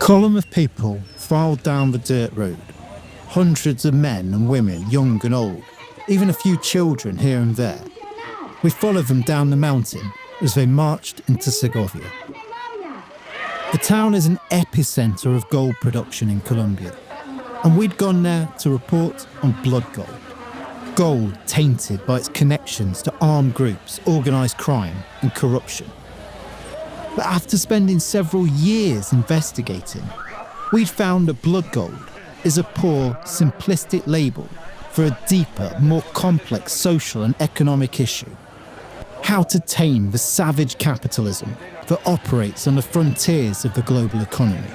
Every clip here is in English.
column of people filed down the dirt road. Hundreds of men and women, young and old, even a few children here and there. We followed them down the mountain as they marched into Segovia. The town is an epicenter of gold production in Colombia, and we'd gone there to report on blood gold. Gold tainted by its connections to armed groups, organised crime and corruption. But after spending several years investigating, we'd found that blood gold is a poor, simplistic label for a deeper, more complex social and economic issue. How to tame the savage capitalism that operates on the frontiers of the global economy.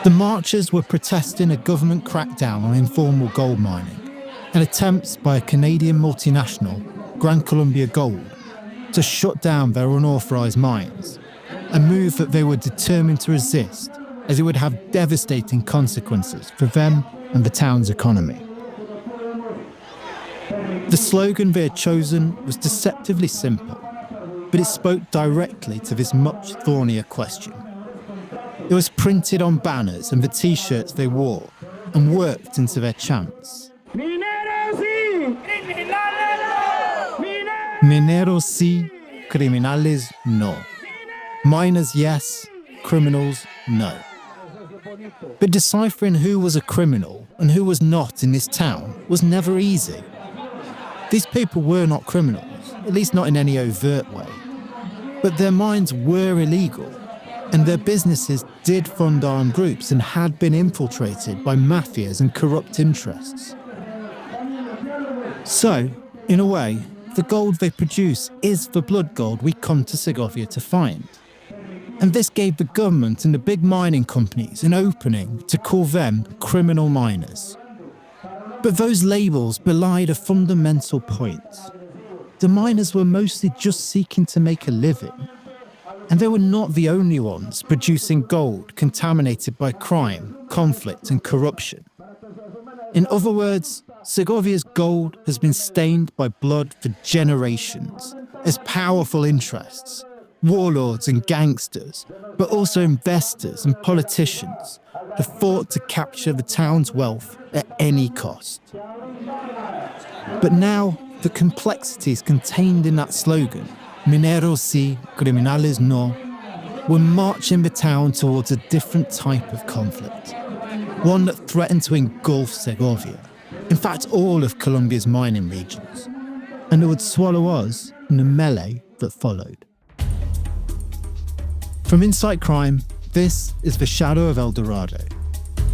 The marchers were protesting a government crackdown on informal gold mining and attempts by a Canadian multinational, Gran Colombia Gold, to shut down their unauthorised mines, a move that they were determined to resist as it would have devastating consequences for them and the town's economy. The slogan they had chosen was deceptively simple, but it spoke directly to this much thornier question. It was printed on banners and the t-shirts they wore and worked into their chants. Mineros sí, criminales no. Miners yes, criminals no. But deciphering who was a criminal and who was not in this town was never easy. These people were not criminals, at least not in any overt way. But their mines were illegal, and their businesses did fund armed groups and had been infiltrated by mafias and corrupt interests. So, in a way, the gold they produce is the blood gold we come to Segovia to find. And this gave the government and the big mining companies an opening to call them criminal miners. But those labels belied a fundamental point. The miners were mostly just seeking to make a living. And they were not the only ones producing gold contaminated by crime, conflict and corruption. In other words, Segovia's gold has been stained by blood for generations as powerful interests, warlords and gangsters, but also investors and politicians have fought to capture the town's wealth at any cost. But now, the complexities contained in that slogan, Mineros sí, criminales no, were marching the town towards a different type of conflict, one that threatened to engulf Segovia, in fact all of Colombia's mining regions, and it would swallow us in the melee that followed. From Insight Crime, this is The Shadow of El Dorado,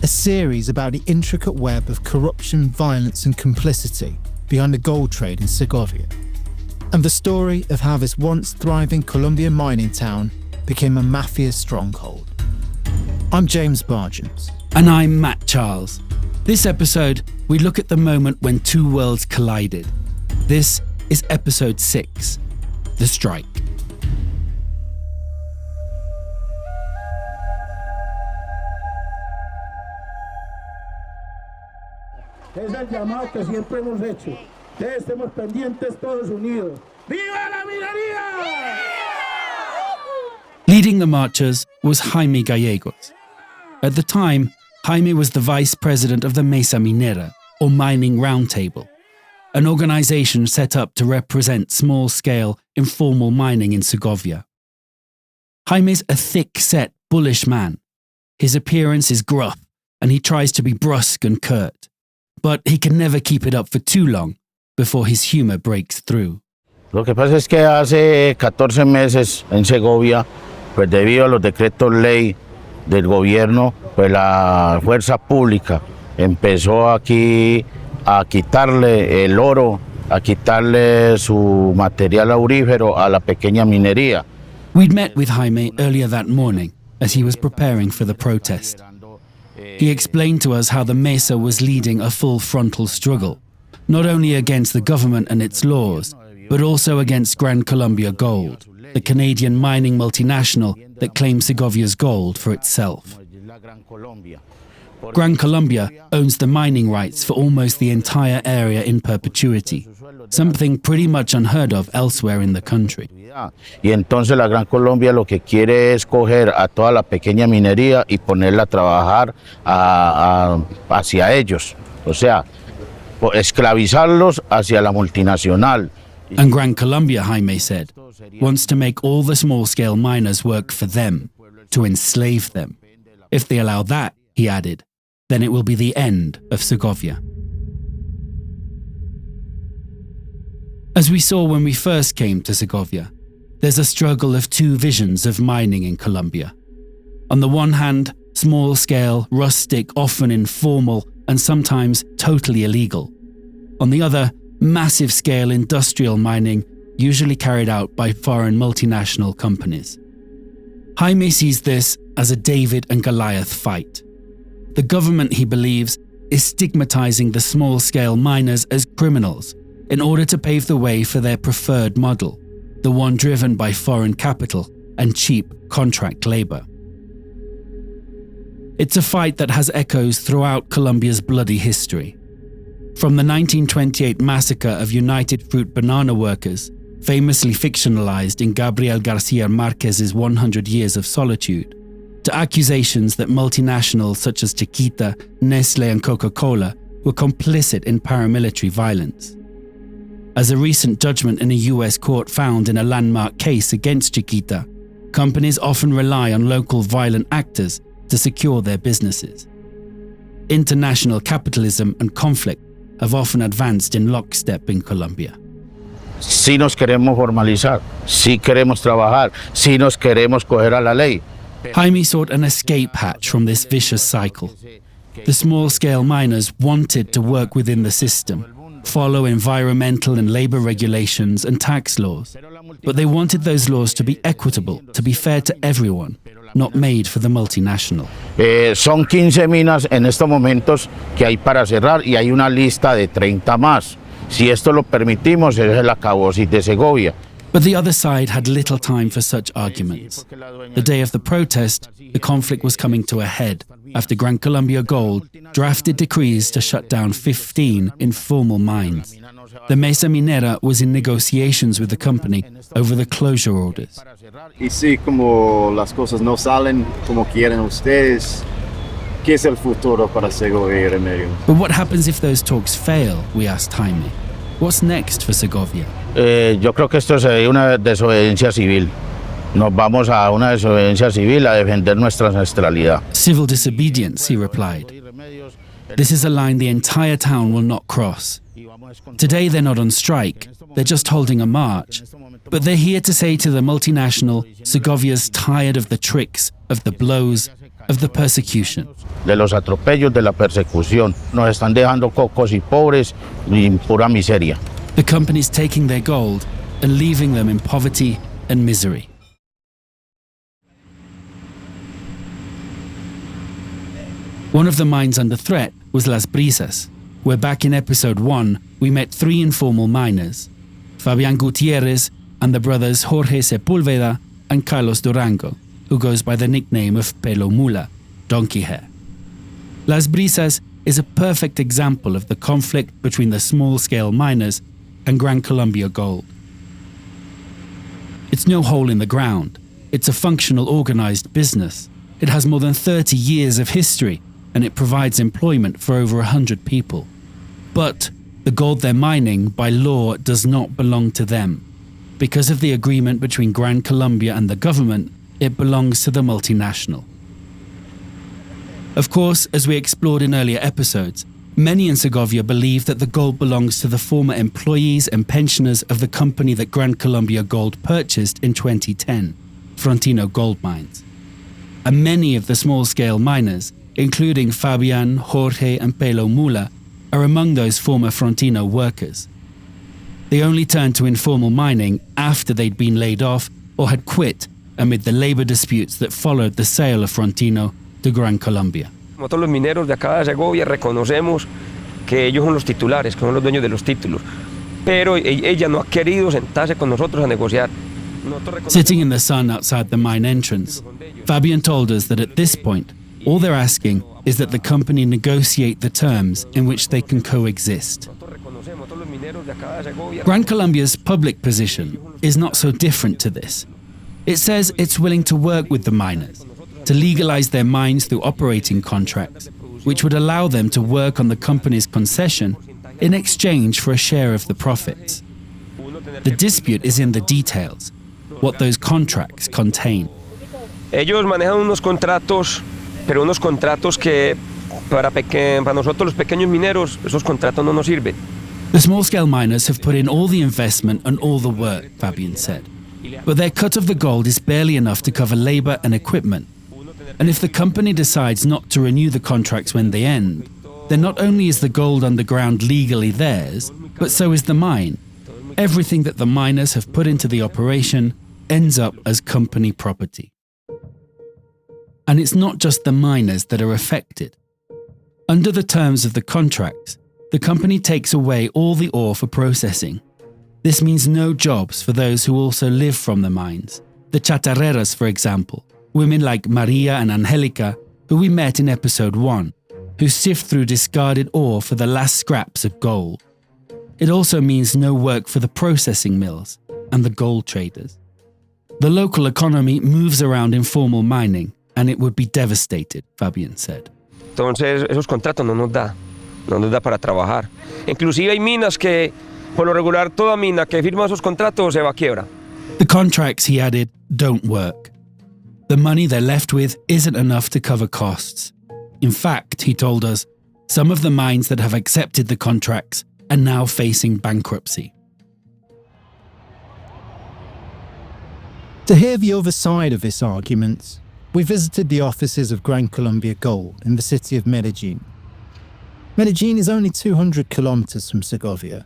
a series about the intricate web of corruption, violence and complicity behind the gold trade in Segovia, and the story of how this once thriving Colombian mining town became a mafia stronghold. I'm James Bargent. And I'm Matt Charles. This episode, we look at the moment when two worlds collided. This is episode 6, The Strike. Es el llamado que siempre hemos hecho. Estemos pendientes todos unidos. ¡Viva la minería! Leading the marchers was Jaime Gallegos. At the time, Jaime was the vice president of the Mesa Minera, or Mining Roundtable, an organization set up to represent small-scale, informal mining in Segovia. Jaime's a thick-set, bullish man. His appearance is gruff, and he tries to be brusque and curt. But he can never keep it up for too long before his humor breaks through. Lo que pasa es que hace 14 meses en Segovia, pues debido a los decretos ley del gobierno, pues la fuerza pública empezó aquí a quitarle el oro, a quitarle su material aurífero a la pequeña minería. We'd met with Jaime earlier that morning as he was preparing for the protest. He explained to us how the Mesa was leading a full frontal struggle, not only against the government and its laws, but also against Gran Colombia Gold, the Canadian mining multinational that claims Segovia's gold for itself. Gran Colombia owns the mining rights for almost the entire area in perpetuity, something pretty much unheard of elsewhere in the country. Y entonces la Gran Colombia lo que quiere es coger a toda la pequeña minería y ponerla a trabajar hacia ellos, o sea, esclavizarlos hacia la multinacional. And Gran Colombia, Jaime said, wants to make all the small-scale miners work for them, to enslave them. If they allow that, he added, then it will be the end of Segovia. As we saw when we first came to Segovia, there's a struggle of two visions of mining in Colombia. On the one hand, small-scale, rustic, often informal, and sometimes totally illegal. On the other, massive-scale industrial mining, usually carried out by foreign multinational companies. Jaime sees this as a David and Goliath fight. The government, he believes, is stigmatizing the small-scale miners as criminals in order to pave the way for their preferred model, the one driven by foreign capital and cheap contract labor. It's a fight that has echoes throughout Colombia's bloody history. From the 1928 massacre of United Fruit banana workers, famously fictionalized in Gabriel Garcia Marquez's 100 Years of Solitude, to accusations that multinationals such as Chiquita, Nestle and Coca-Cola were complicit in paramilitary violence. As a recent judgment in a US court found in a landmark case against Chiquita, companies often rely on local violent actors to secure their businesses. International capitalism and conflict have often advanced in lockstep in Colombia. Sí nos queremos formalizar, sí queremos trabajar, sí nos queremos coger a la ley. Jaime sought an escape hatch from this vicious cycle. The small-scale miners wanted to work within the system, follow environmental and labor regulations and tax laws, but they wanted those laws to be equitable, to be fair to everyone, not made for the multinational. Son 15 minas en estos momentos que hay para cerrar y hay una lista de 30 más. Si esto lo permitimos, es el acabose de Segovia. But the other side had little time for such arguments. The day of the protest, the conflict was coming to a head after Gran Colombia Gold drafted decrees to shut down 15 informal mines. The Mesa Minera was in negotiations with the company over the closure orders. Y sí, como las cosas no salen como quieren ustedes, ¿qué es el futuro para Segovia y Remedio? But what happens if those talks fail, we asked Jaime. What's next for Segovia? Yo creo que esto sería una desobediencia civil. Nos vamos a una desobediencia civil a defender nuestra ancestralidad. Civil disobedience, he replied. This is a line the entire town will not cross. Today they're not on strike, they're just holding a march. But they're here to say to the multinational, Segovia's tired of the tricks, of the blows, of the persecution. De los atropellos, de la persecución. Nos están dejando cocos y pobres y en pura miseria. The companies taking their gold and leaving them in poverty and misery. One of the mines under threat was Las Brisas, where back in episode 1 we met 3 informal miners, Fabián Gutiérrez and the brothers Jorge Sepúlveda and Carlos Durango, who goes by the nickname of Pelo Mula, donkey hair. Las Brisas is a perfect example of the conflict between the small-scale miners and Gran Colombia Gold. It's no hole in the ground. It's a functional, organized business. It has more than 30 years of history, and it provides employment for over 100 people. But the gold they're mining, by law, does not belong to them. Because of the agreement between Gran Colombia and the government, it belongs to the multinational. Of course, as we explored in earlier episodes, many in Segovia believe that the gold belongs to the former employees and pensioners of the company that Gran Colombia Gold purchased in 2010, Frontino Gold Mines. And many of the small-scale miners, including Fabián, Jorge and Pelo Mula, are among those former Frontino workers. They only turned to informal mining after they'd been laid off or had quit amid the labor disputes that followed the sale of Frontino to Gran Colombia. Nosotros los mineros de acá de Segovia reconocemos que ellos son los titulares, que son los dueños de los títulos, pero ella no ha querido sentarse con nosotros a negociar. Sitting in the sun outside the mine entrance, Fabián told us that at this point, All they're asking is that the company negotiate the terms in which they can coexist. Gran Colombia's public position is not so different to this. It says it's willing to work with the miners, to legalize their mines through operating contracts, which would allow them to work on the company's concession in exchange for a share of the profits. The dispute is in the details, what those contracts contain. Ellos manejan unos contratos, pero unos contratos que para nosotros los pequeños mineros, esos contratos no nos sirven. The small-scale miners have put in all the investment and all the work, Fabian said. But their cut of the gold is barely enough to cover labor and equipment. And if the company decides not to renew the contracts when they end, then not only is the gold underground legally theirs, but so is the mine. Everything that the miners have put into the operation ends up as company property. And it's not just the miners that are affected. Under the terms of the contracts, the company takes away all the ore for processing. This means no jobs for those who also live from the mines. The chatarreras, for example, women like Maria and Angelica, who we met in episode 1, who sift through discarded ore for the last scraps of gold. It also means no work for the processing mills and the gold traders. The local economy moves around informal mining, and it would be devastated, Fabian said. Entonces, esos contratos no nos da para trabajar. Inclusive hay minas que, por lo regular, toda mina que firma esos contratos se va a quiebra. The contracts, he added, don't work. The money they're left with isn't enough to cover costs. In fact, he told us, some of the mines that have accepted the contracts are now facing bankruptcy. To hear the other side of this argument, we visited the offices of Gran Colombia Gold in the city of Medellin. Medellin is only 200 kilometers from Segovia,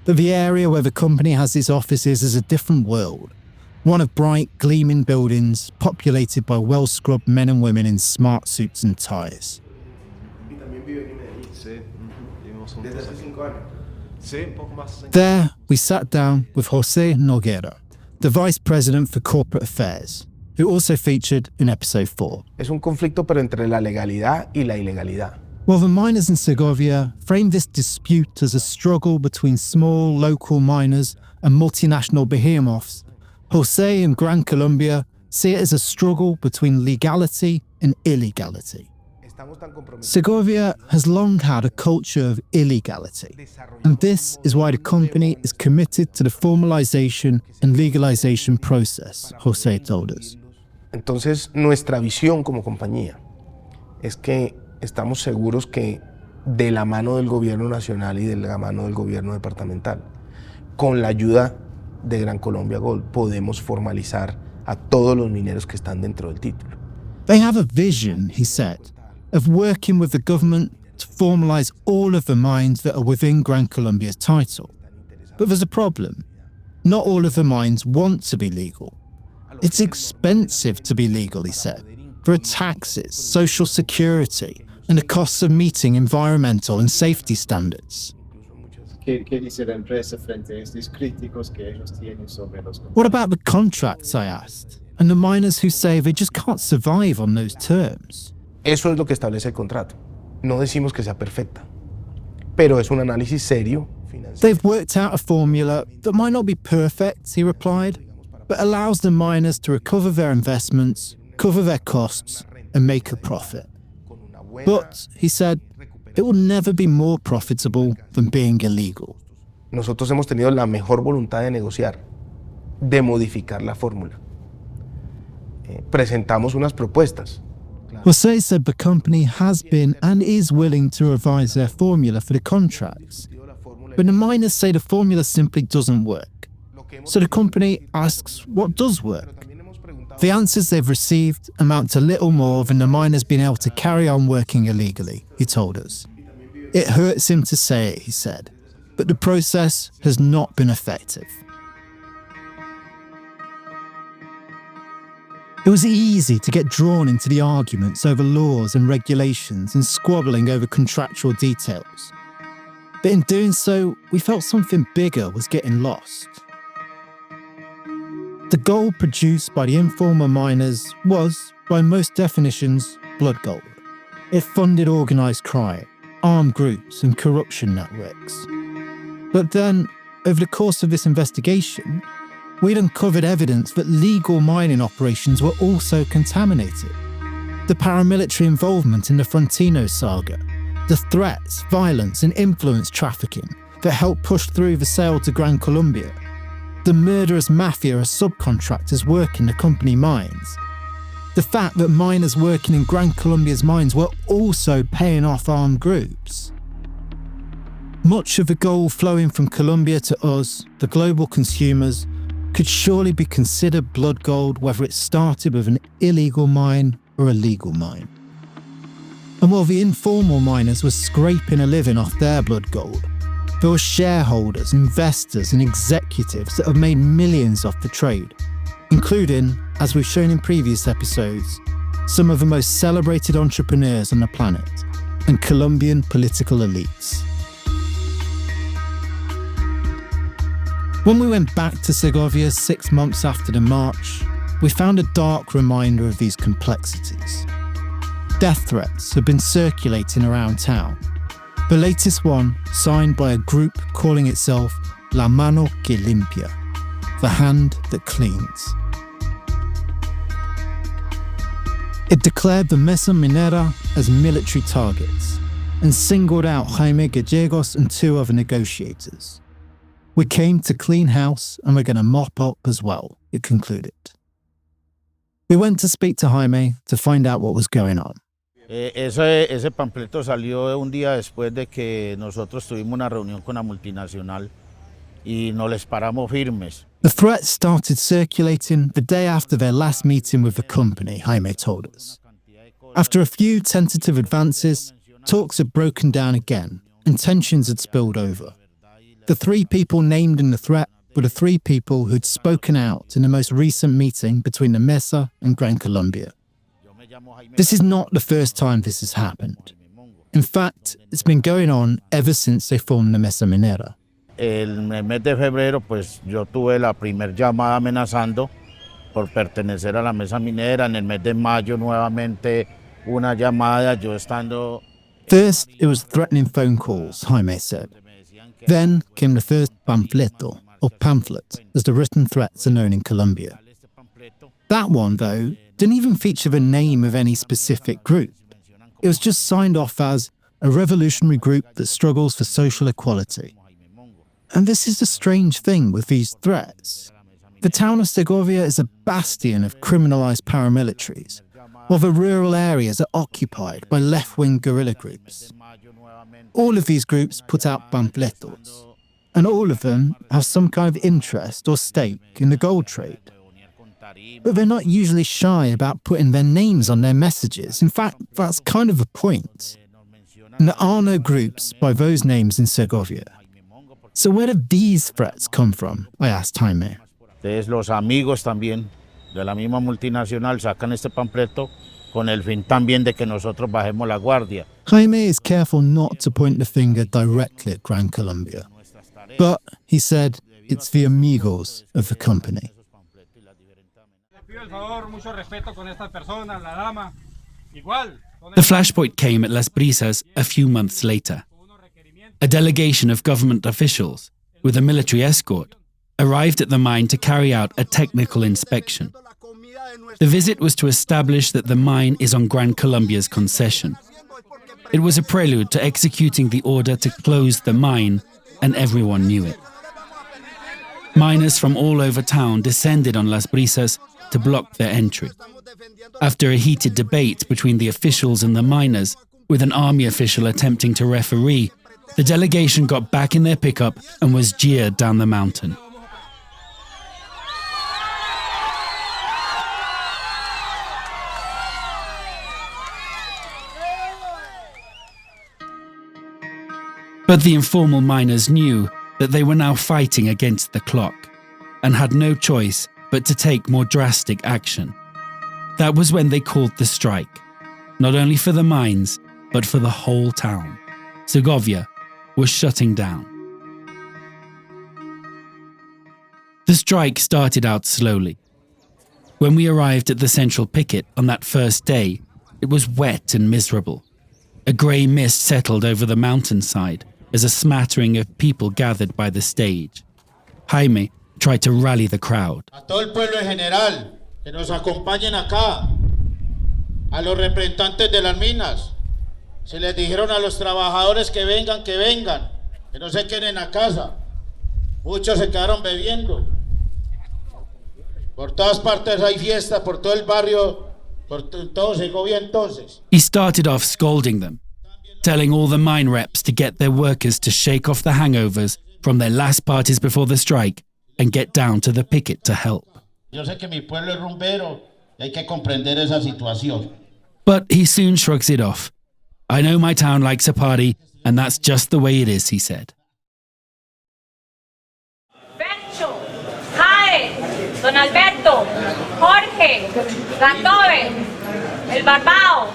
but the area where the company has its offices is a different world, one of bright, gleaming buildings populated by well-scrubbed men and women in smart suits and ties. There, we sat down with José Noguera, the Vice President for Corporate Affairs, who also featured in episode 4. Es un conflicto pero entre la legalidad y la ilegalidad. Well, the miners in Segovia frame this dispute as a struggle between small local miners and multinational behemoths. José and Gran Colombia see it as a struggle between legality and illegality. Segovia has long had a culture of illegality, and this is why the company is committed to the formalization and legalization process, José told us. Entonces, nuestra visión como compañía es que estamos seguros que de la mano del gobierno nacional y de la mano del gobierno departamental, con la ayuda de Gran Colombia Gold, podemos formalizar a todos los mineros que están dentro del título. They have a vision, he said, of working with the government to formalize all of the mines that are within Gran Colombia's title. But there's a problem. Not all of the mines want to be legal. It's expensive to be legal, he said. There are taxes, social security, and the costs of meeting environmental and safety standards. What about the contracts, I asked, and the miners who say they just can't survive on those terms? Eso es lo que establece el contrato. No decimos que sea perfecta, pero es un análisis serio. They've worked out a formula that might not be perfect, he replied, but allows the miners to recover their investments, cover their costs, and make a profit. But, he said, it will never be more profitable than being illegal. Nosotros hemos tenido la mejor voluntad de negociar, de modificar la fórmula. Presentamos unas propuestas. José said the company has been and is willing to revise their formula for the contracts, but the miners say the formula simply doesn't work. So the company asks what does work. The answers they've received amount to little more than the miners being able to carry on working illegally, he told us. It hurts him to say it, he said, but the process has not been effective. It was easy to get drawn into the arguments over laws and regulations and squabbling over contractual details. But in doing so, we felt something bigger was getting lost. The gold produced by the informal miners was, by most definitions, blood gold. It funded organised crime, armed groups and corruption networks. But then, over the course of this investigation, we'd uncovered evidence that legal mining operations were also contaminated. The paramilitary involvement in the Frontino saga, the threats, violence and influence trafficking that helped push through the sale to Gran Colombia, the murderous mafia as subcontractors working the company mines, the fact that miners working in Gran Colombia's mines were also paying off armed groups. Much of the gold flowing from Colombia to us, the global consumers, could surely be considered blood gold whether it started with an illegal mine or a legal mine. And while the informal miners were scraping a living off their blood gold, there were shareholders, investors and executives that have made millions off the trade, including, as we've shown in previous episodes, some of the most celebrated entrepreneurs on the planet and Colombian political elites. When we went back to Segovia 6 months after the march, we found a dark reminder of these complexities. Death threats have been circulating around town. The latest one signed by a group calling itself La Mano que Limpia, the hand that cleans. It declared the Mesa Minera as military targets and singled out Jaime Gallegos and 2 other negotiators. We came to clean house and we're going to mop up as well, it concluded. We went to speak to Jaime to find out what was going on. Ese panfleto salió un día después de que nosotros tuvimos una reunión con la multinacional y nos les paramos firmes. The threat started circulating the day after their last meeting with the company, Jaime told us. After a few tentative advances, talks had broken down again and tensions had spilled over. The 3 people named in the threat were the 3 people who'd spoken out in the most recent meeting between the Mesa and Gran Colombia. This is not the first time this has happened. In fact, it's been going on ever since they formed the Mesa Minera. El mes de febrero, pues yo tuve la primer llamada amenazando por pertenecer a la Mesa Minera. En el mes de mayo nuevamente una llamada, yo estando... First, it was threatening phone calls, Jaime said. Then came the first panfleto, or pamphlet, as the written threats are known in Colombia. That one, though, didn't even feature the name of any specific group. It was just signed off as a revolutionary group that struggles for social equality. And this is the strange thing with these threats. The town of Segovia is a bastion of criminalized paramilitaries, while the rural areas are occupied by left-wing guerrilla groups. All of these groups put out panfletos, and all of them have some kind of interest or stake in the gold trade. But they're not usually shy about putting their names on their messages. In fact, that's kind of the point. And there are no groups by those names in Segovia. So where do these threats come from? I asked Jaime. Entonces los amigos también de la misma multinacional sacan este panfleto con el fin también de que nosotros bajemos la guardia. Jaime is careful not to point the finger directly at Gran Colombia. But, he said, it's the amigos of the company. The flashpoint came at Las Brisas a few months later. A delegation of government officials, with a military escort, arrived at the mine to carry out a technical inspection. The visit was to establish that the mine is on Gran Colombia's concession. It was a prelude to executing the order to close the mine, and everyone knew it. Miners from all over town descended on Las Brisas to block their entry. After a heated debate between the officials and the miners, with an army official attempting to referee, the delegation got back in their pickup and was jeered down the mountain. But the informal miners knew that they were now fighting against the clock and had no choice but to take more drastic action. That was when they called the strike, not only for the mines, but for the whole town. Segovia was shutting down. The strike started out slowly. When we arrived at the central picket on that first day, it was wet and miserable, A grey mist settled over the mountainside as a smattering of people gathered by the stage. Jaime tried to rally the crowd. A todo el pueblo en general, que nos acompañen acá. A los representantes de las minas. Se les dijeron a los trabajadores que vengan, que no se queden a casa. Muchos se quedaron bebiendo. Por todas partes hay fiesta, por todo el barrio, por todo Segovia entonces. He started off scolding them, telling all the mine reps to get their workers to shake off the hangovers from their last parties before the strike and get down to the picket to help. Yo sé que mi pueblo es rumbero y hay que comprender esa situación. But he soon shrugs it off. I know my town likes a party, and that's just the way it is, he said. Bencho, Jae, Don Alberto, Jorge, Gatoven, El Barbao,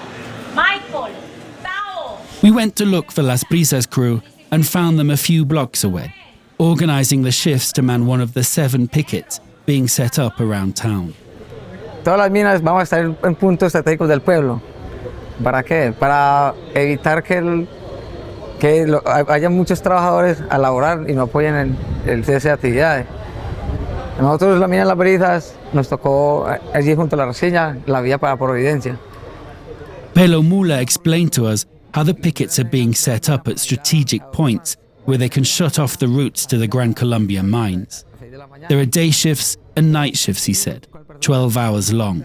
Michael, Tao. We went to look for Las Brisas crew and found them a few blocks away, organising the shifts to man one of the 7 pickets being set up around town. Todas las minas vamos a estar en puntos estratégicos del pueblo. ¿Para qué? Para evitar que haya muchos trabajadores a laborar y no apoyen el cese de actividades. Nosotros, la mina de Las Brisas, nos tocó allí junto a la resilla la vía para Providencia. Pelo Mula explained to us how the pickets are being set up at strategic points where they can shut off the routes to the Gran Colombia mines. There are day shifts and night shifts, he said, 12 hours long.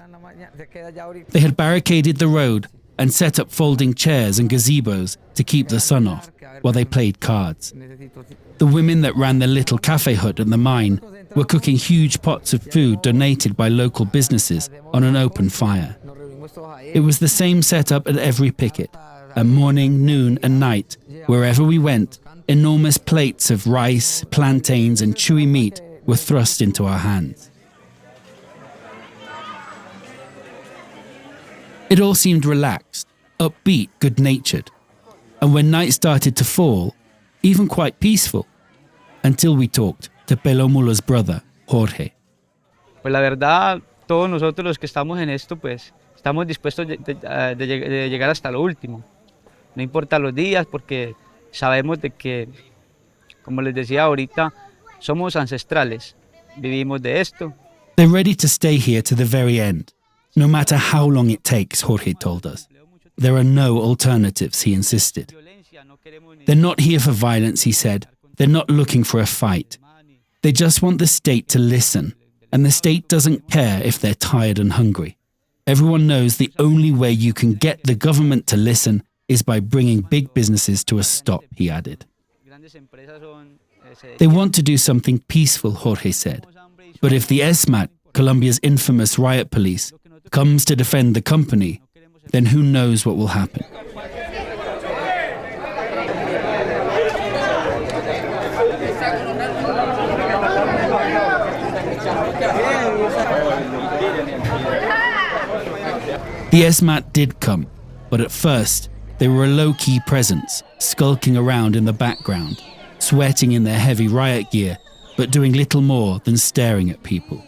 They had barricaded the road and set up folding chairs and gazebos to keep the sun off while they played cards. The women that ran the little cafe hut at the mine were cooking huge pots of food donated by local businesses on an open fire. It was the same setup at every picket. At morning, noon and night, wherever we went, enormous plates of rice, plantains and chewy meat were thrust into our hands. It all seemed relaxed, upbeat, good-natured, and when night started to fall, even quite peaceful, until we talked to Pelo Mula's brother, Jorge. Pues la verdad, todos nosotros los que estamos en esto, pues estamos dispuestos de llegar hasta lo último. No importa los días, porque sabemos de que, como les decía ahorita, somos ancestrales, vivimos de esto. They're ready to stay here to the very end. No matter how long it takes, Jorge told us. There are no alternatives, he insisted. They're not here for violence, he said. They're not looking for a fight. They just want the state to listen, and the state doesn't care if they're tired and hungry. Everyone knows the only way you can get the government to listen is by bringing big businesses to a stop, he added. They want to do something peaceful, Jorge said. But if the ESMAD, Colombia's infamous riot police, comes to defend the company, then who knows what will happen. The ESMAD did come, but at first they were a low-key presence, skulking around in the background, sweating in their heavy riot gear, but doing little more than staring at people.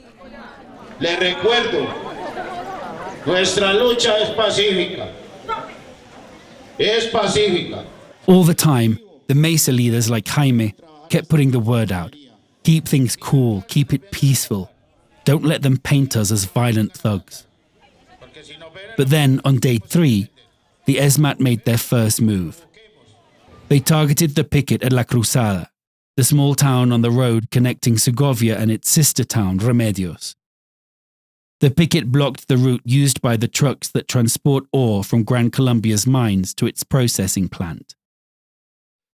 Les recuerdo, nuestra lucha es pacífica. Es pacífica. All the time, the Mesa leaders like Jaime kept putting the word out. Keep things cool, keep it peaceful. Don't let them paint us as violent thugs. But then, on day 3, the ESMAD made their first move. They targeted the picket at La Cruzada, the small town on the road connecting Segovia and its sister town, Remedios. The picket blocked the route used by the trucks that transport ore from Gran Colombia's mines to its processing plant.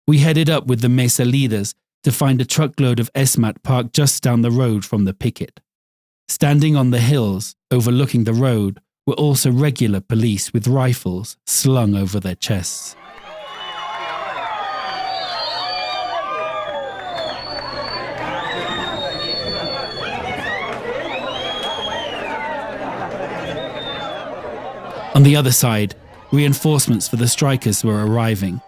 We headed up with the Mesa leaders to find a truckload of ESMAD parked just down the road from the picket. Standing on the hills overlooking the road were also regular police with rifles slung over their chests. On the other side, reinforcements for the strikers were arriving.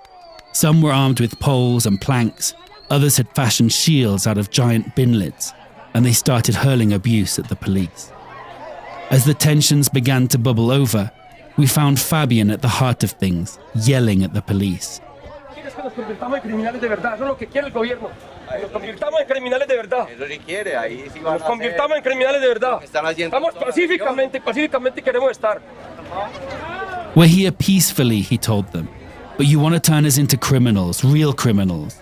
Some were armed with poles and planks, others had fashioned shields out of giant bin lids, and they started hurling abuse at the police. As the tensions began to bubble over, we found Fabian at the heart of things, yelling at the police. Nos convirtamos en criminales de verdad, eso es lo que quiere el gobierno. Nos convirtamos en criminales de verdad. Eso sí quiere, ahí sí van a hacer. Nos convirtamos en criminales de verdad. Estamos pacíficamente queremos estar. We're here peacefully, he told them, but you want to turn us into criminals, real criminals.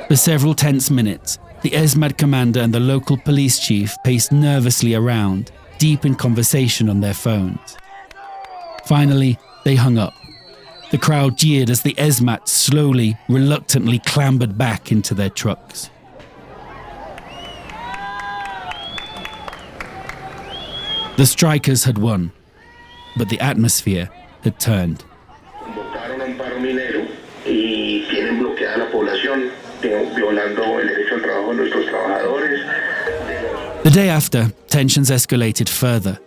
For several tense minutes, the ESMAD commander and the local police chief paced nervously around, deep in conversation on their phones. Finally, they hung up. The crowd jeered as the ESMAD slowly, reluctantly clambered back into their trucks. The strikers had won, but the atmosphere had turned. Convocaron a un paro minero y tienen bloqueada la población, violando el derecho al trabajo de nuestros trabajadores. The day after, tensions escalated further,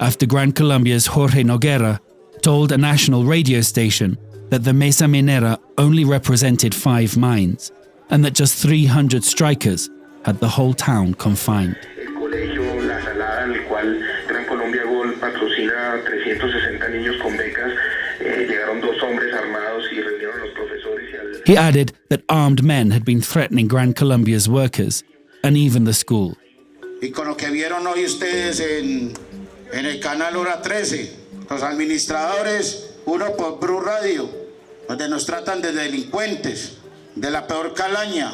after Gran Colombia's Jorge Noguera told a national radio station that the Mesa Minera only represented 5 mines, and that just 300 strikers had the whole town confined. El colegio La Salada, en el cual Gran Colombia Gol patrocina a 360 niños con becas, llegaron 2 hombres armados y reunieron a los profesores y al... He added that armed men had been threatening Gran Colombia's workers, and even the school. Y con lo que vieron hoy ustedes en el canal Hora 13, los administradores, uno por Blue Radio, donde nos tratan de delincuentes, de la peor calaña.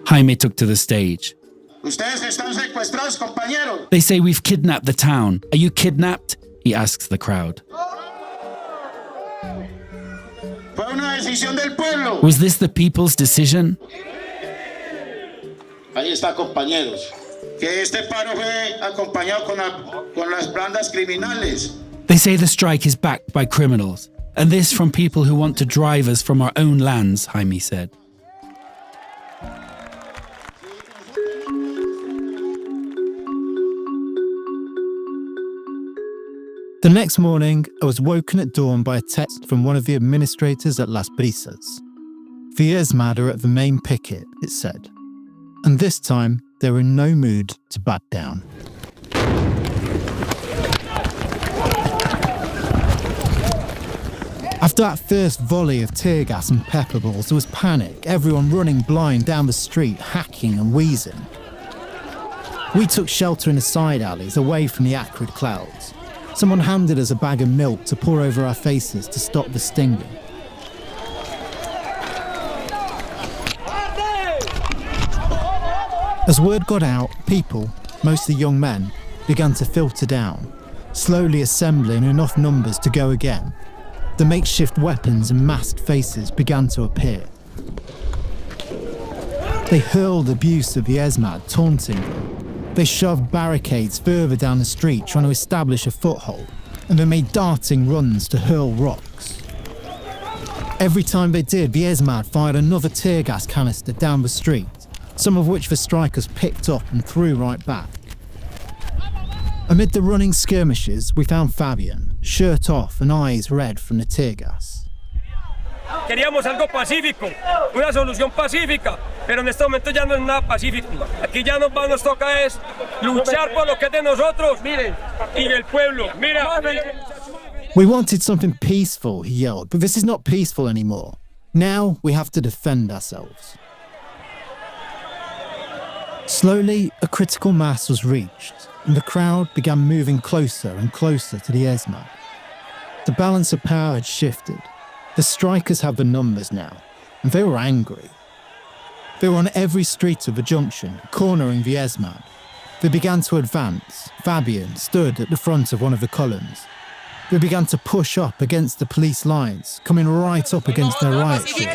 Jaime took to the stage. Ustedes están secuestrados, compañeros. They say we've kidnapped the town. Are you kidnapped? He asks the crowd. Fue una decisión del pueblo. Was this the people's decision? Ahí está, compañeros. Que este paro fue acompañado con las bandas criminales. They say the strike is backed by criminals, and this from people who want to drive us from our own lands, Jaime said. The next morning, I was woken at dawn by a text from one of the administrators at Las Brisas. The ESMAD are at the main picket, it said. And this time, they were in no mood to back down. After that first volley of tear gas and pepper balls, there was panic, everyone running blind down the street, hacking and wheezing. We took shelter in the side alleys, away from the acrid clouds. Someone handed us a bag of milk to pour over our faces to stop the stinging. As word got out, people, mostly young men, began to filter down, slowly assembling enough numbers to go again. The makeshift weapons and masked faces began to appear. They hurled abuse of the ESMAD, taunting them. They shoved barricades further down the street, trying to establish a foothold, and they made darting runs to hurl rocks. Every time they did, the ESMAD fired another tear gas canister down the street, some of which the strikers picked up and threw right back. Amid the running skirmishes, we found Fabian, shirt off and eyes red from the tear gas. Queríamos algo pacífico, una solución pacífica, pero en este momento ya no es nada pacífico. Aquí ya nos toca es luchar por lo que es de nosotros, miren, y del pueblo. Mira. We wanted something peaceful, he yelled, but this is not peaceful anymore. Now we have to defend ourselves. Slowly, a critical mass was reached, and the crowd began moving closer and closer to the ESMAD. The balance of power had shifted. The strikers have the numbers now, and they were angry. They were on every street of the junction, cornering the ESMAD. They began to advance. Fabian stood at the front of one of the columns. They began to push up against the police lines, coming right up against their riot shield.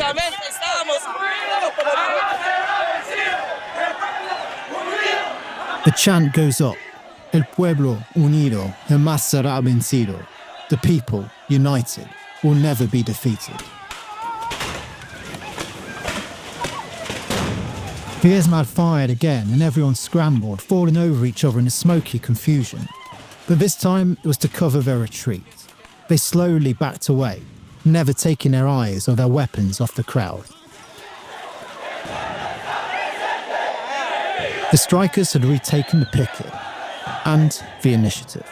The chant goes up. El pueblo unido jamás será vencido. The people, united, will never be defeated. The ESMAD fired again and everyone scrambled, falling over each other in a smoky confusion. But this time it was to cover their retreat. They slowly backed away, never taking their eyes or their weapons off the crowd. The strikers had retaken the picket and the initiative.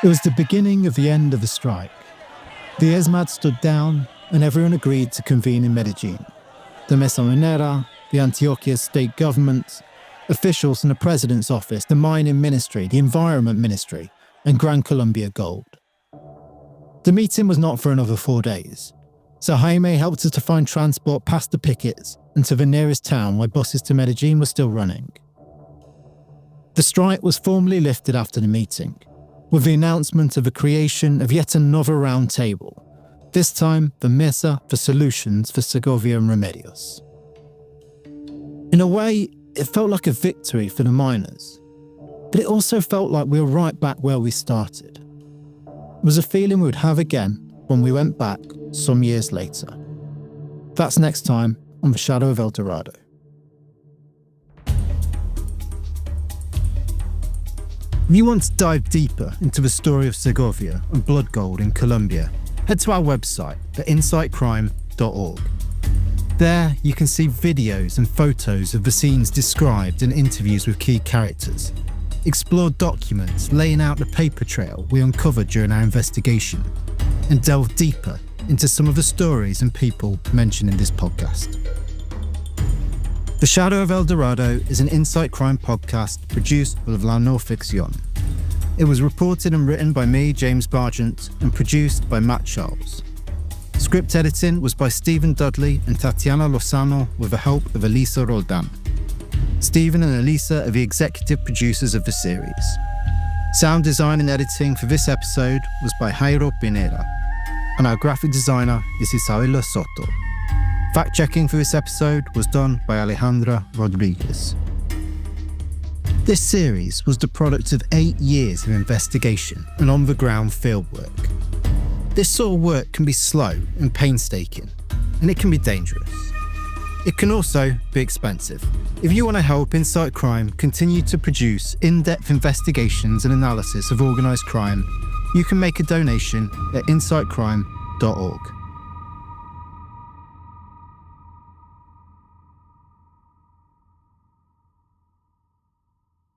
It was the beginning of the end of the strike. The ESMAD stood down and everyone agreed to convene in Medellin. The Mesa Minera, the Antioquia state government, officials in the president's office, the mining ministry, the environment ministry, and Gran Colombia Gold. The meeting was not for another 4 days, so Jaime helped us to find transport past the pickets and to the nearest town where buses to Medellin were still running. The strike was formally lifted after the meeting, with the announcement of the creation of yet another round table, this time the Mesa for Solutions for Segovia and Remedios. In a way, it felt like a victory for the miners, but it also felt like we were right back where we started. It was a feeling we would have again when we went back some years later. That's next time on The Shadow of El Dorado. If you want to dive deeper into the story of Segovia and blood gold in Colombia, head to our website at insightcrime.org. There you can see videos and photos of the scenes described and interviews with key characters, explore documents laying out the paper trail we uncovered during our investigation, and delve deeper into some of the stories and people mentioned in this podcast. The Shadow of El Dorado is an Insight Crime podcast produced with La No Ficción. It was reported and written by me, James Bargent, and produced by Matt Charles. Script editing was by Stephen Dudley and Tatiana Lozano with the help of Elisa Roldan. Stephen and Elisa are the executive producers of the series. Sound design and editing for this episode was by Jairo Pineda, and our graphic designer is Isabela Soto. Fact-checking for this episode was done by Alejandra Rodriguez. This series was the product of 8 years of investigation and on-the-ground fieldwork. This sort of work can be slow and painstaking, and it can be dangerous. It can also be expensive. If you want to help Insight Crime continue to produce in-depth investigations and analysis of organised crime, you can make a donation at insightcrime.org.